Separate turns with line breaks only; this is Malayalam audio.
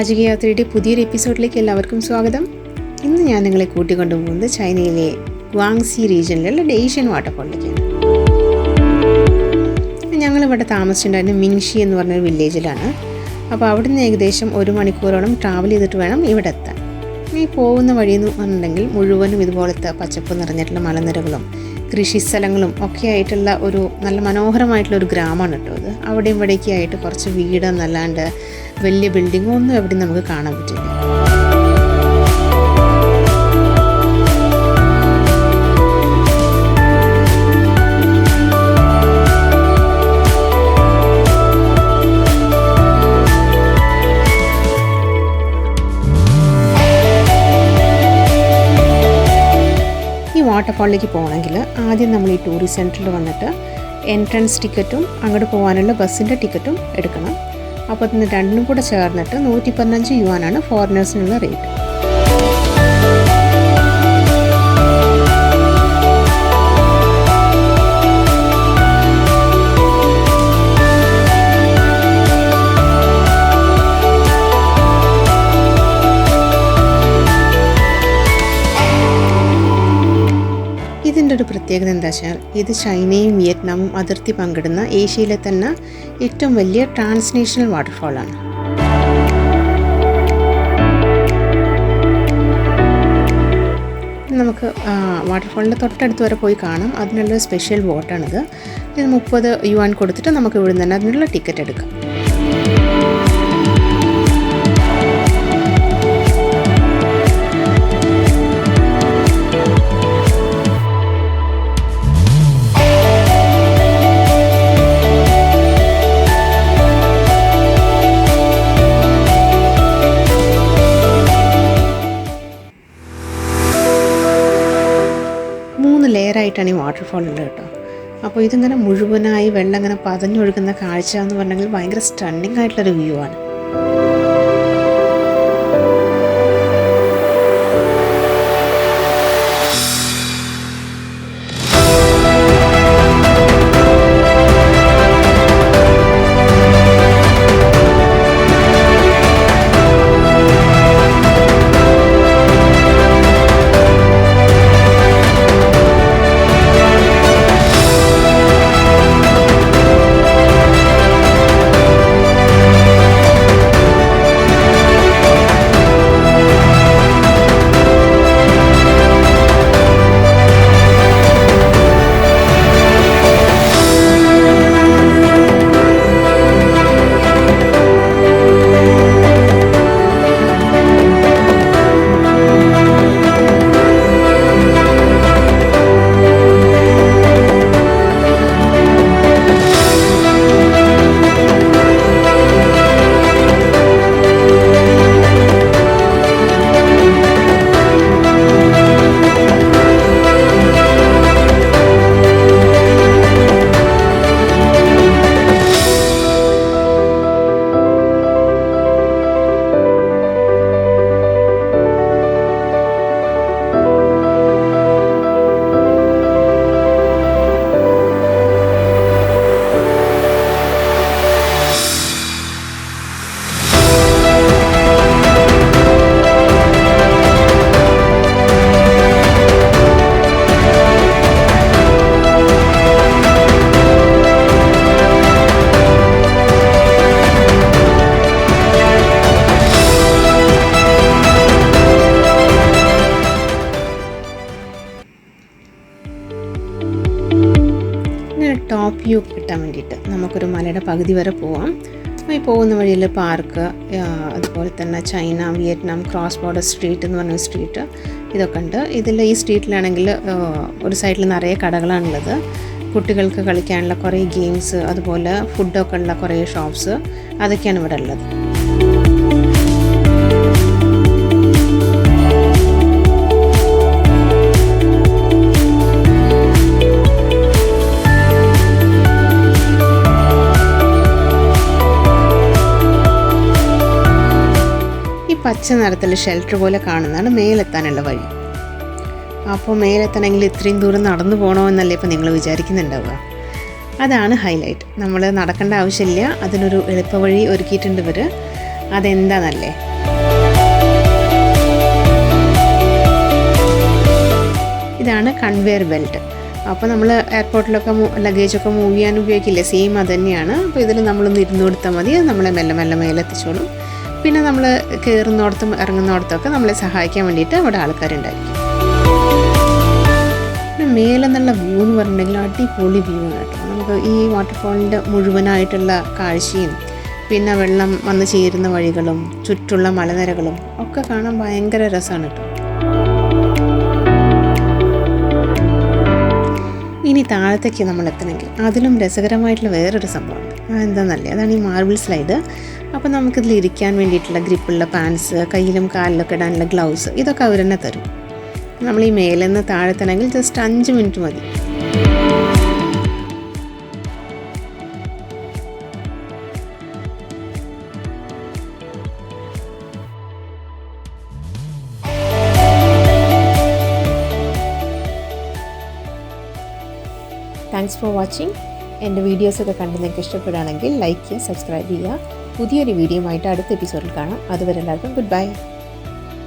പാചകയാത്രയുടെ പുതിയൊരു എപ്പിസോഡിലേക്ക് എല്ലാവർക്കും സ്വാഗതം. ഇന്ന് ഞാൻ നിങ്ങളെ കൂട്ടിക്കൊണ്ടുപോകുന്നത് ചൈനയിലെ ഗ്വാങ്സി റീജിയനിലുള്ള ഡേഷ്യൻ വാട്ടർഫോളിലേക്കാണ്. ഞങ്ങളിവിടെ താമസിച്ചിട്ടുണ്ടായിരുന്ന മിങ്ഷി എന്ന് പറഞ്ഞൊരു വില്ലേജിലാണ്. അപ്പോൾ അവിടുന്ന് ഏകദേശം 1 മണിക്കൂറോളം ട്രാവൽ ചെയ്തിട്ട് വേണം ഇവിടെ എത്താൻ. ഈ പോകുന്ന വഴിയെന്ന് പറഞ്ഞിട്ടുണ്ടെങ്കിൽ മുഴുവനും ഇതുപോലത്തെ പച്ചപ്പ് നിറഞ്ഞിട്ടുള്ള മലനിരകളും കൃഷിസ്ഥലങ്ങളും ഒക്കെ ആയിട്ടുള്ള ഒരു നല്ല മനോഹരമായിട്ടുള്ളൊരു ഗ്രാമമാണ് കേട്ടോ അത്. അവിടെ ഇവിടേക്കായിട്ട് കുറച്ച് വീടെന്നല്ലാണ്ട് വലിയ ബിൽഡിങ്ങൊന്നും എവിടെയും നമുക്ക് കാണാൻ പറ്റില്ല. വാട്ടർഫാളിലേക്ക് പോകണമെങ്കിൽ ആദ്യം നമ്മൾ ഈ ടൂറിസ്റ്റ് സെൻറ്ററിൽ വന്നിട്ട് എൻട്രൻസ് ടിക്കറ്റും അങ്ങോട്ട് പോകാനുള്ള ബസ്സിൻ്റെ ടിക്കറ്റും എടുക്കണം. അപ്പോൾ ഇതിന് രണ്ടും കൂടെ ചേർന്നിട്ട് 115 യുവാനാണ് ഫോറിനേഴ്സിനുള്ള റേറ്റ്. ഇതിൻ്റെ ഒരു പ്രത്യേകത എന്താ വെച്ചാൽ ഇത് ചൈനയും വിയറ്റ്നാമും അതിർത്തി പങ്കിടുന്ന ഏഷ്യയിലെ തന്നെ ഏറ്റവും വലിയ ട്രാൻസ്നേഷണൽ വാട്ടർഫാളാണ്. നമുക്ക് വാട്ടർഫാളിൻ്റെ തൊട്ടടുത്ത് വരെ പോയി കാണാം. അതിനുള്ള സ്പെഷ്യൽ ബോട്ടാണിത്. ഇത് 30 യുവാൻ കൊടുത്തിട്ട് നമുക്ക് ഇവിടെ നിന്ന് തന്നെ അതിനുള്ള ടിക്കറ്റ് എടുക്കാം. ലെയറായിട്ടാണ് ഈ വാട്ടർഫാൾ ഉള്ളത് കേട്ടോ. അപ്പോൾ ഇതിങ്ങനെ മുഴുവനായി വെള്ളം ഇങ്ങനെ പതഞ്ഞൊഴുകുന്ന കാഴ്ച എന്ന് പറഞ്ഞെങ്കിൽ ഭയങ്കര സ്റ്റണ്ണിങ് ആയിട്ടുള്ളൊരു വ്യൂ ആണ്. ടോപ്പ് വ്യൂ കിട്ടാൻ വേണ്ടിയിട്ട് നമുക്കൊരു മലയുടെ പകുതി വരെ പോവാം. ഈ പോകുന്ന വഴിയിൽ പാർക്ക്, അതുപോലെ തന്നെ China Vietnam cross border street എന്ന് പറഞ്ഞ സ്ട്രീറ്റ് ഇതൊക്കെ ഉണ്ട്. ഈ സ്ട്രീറ്റിലാണെങ്കിൽ ഒരു സൈഡിൽ നിറയെ കടകളാണുള്ളത്. കുട്ടികൾക്ക് കളിക്കാനുള്ള കുറേ ഗെയിംസ്, അതുപോലെ ഫുഡൊക്കെ ഉള്ള കുറേ ഷോപ്സ്, അതൊക്കെയാണ് ഇവിടെ ഉള്ളത്. പച്ച നിറത്തിൽ ഷെൽട്ടർ പോലെ കാണുന്നതാണ് മേലെത്താനുള്ള വഴി. അപ്പോൾ മേലെത്തണമെങ്കിൽ ഇത്രയും ദൂരം നടന്നു പോകണോ എന്നല്ലേ ഇപ്പോൾ നിങ്ങൾ വിചാരിക്കുന്നുണ്ടാവുക. അതാണ് ഹൈലൈറ്റ്. നമ്മൾ നടക്കേണ്ട ആവശ്യമില്ല, അതിനൊരു എളുപ്പവഴി ഒരുക്കിയിട്ടുണ്ട് ഇവർ. അതെന്താണെന്നല്ലേ, ഇതാണ് കൺവെയർ ബെൽറ്റ്. അപ്പോൾ നമ്മൾ എയർപോർട്ടിലൊക്കെ ലഗേജൊക്കെ മൂവ് ചെയ്യാൻ ഉപയോഗിക്കില്ലേ, സെയിം അത് തന്നെയാണ്. അപ്പോൾ ഇതിൽ നമ്മളൊന്ന് ഇരുന്ന് കൊടുത്താൽ മതി, അത് നമ്മളെ മെല്ലെ മെല്ലെ മേലെത്തിച്ചോളും. പിന്നെ നമ്മൾ കയറുന്നിടത്തും ഇറങ്ങുന്നിടത്തൊക്കെ നമ്മളെ സഹായിക്കാൻ വേണ്ടിയിട്ട് അവിടെ ആൾക്കാരുണ്ടായിരിക്കും. പിന്നെ മേലെ നിന്നുള്ള വ്യൂ എന്ന് പറഞ്ഞിട്ടുണ്ടെങ്കിൽ അടിപൊളി വ്യൂ ആണ് കേട്ടോ. നമുക്ക് ഈ വാട്ടർഫോളിൻ്റെ മുഴുവനായിട്ടുള്ള കാഴ്ചയും പിന്നെ വെള്ളം വന്ന് ചേരുന്ന വഴികളും ചുറ്റുള്ള മലനിരകളും ഒക്കെ കാണാൻ ഭയങ്കര രസമാണ് കേട്ടോ. ഇനി താഴത്തേക്ക് നമ്മൾ എത്തണമെങ്കിൽ അതിലും രസകരമായിട്ടുള്ള വേറൊരു സംഭവമുണ്ട്. അതെന്താണെന്നല്ലേ, അതാണ് ഈ മാർബിൾ സ്ലൈഡ്. അപ്പോൾ നമുക്കിതിൽ ഇരിക്കാൻ വേണ്ടിയിട്ടുള്ള ഗ്രിപ്പുള്ള പാൻസ്, കയ്യിലും കാലിലൊക്കെ ഇടാനുള്ള ഗ്ലൗസ്, ഇതൊക്കെ അവർ തന്നെ തരും. നമ്മൾ ഈ മേലെ നിന്ന് താഴെത്തണമെങ്കിൽ ജസ്റ്റ് 5 മിനിറ്റ് മതി. Thanks for watching. എൻ്റെ വീഡിയോസൊക്കെ കണ്ട് നിങ്ങൾക്ക് ഇഷ്ടപ്പെടുകയാണെങ്കിൽ ലൈക്ക് ചെയ്യുക, സബ്സ്ക്രൈബ് ചെയ്യുക. പുതിയൊരു വീഡിയോയുമായിട്ട് അടുത്ത എപ്പിസോഡിൽ കാണാം. അതുവരെ എല്ലാവർക്കും ഗുഡ് ബൈ.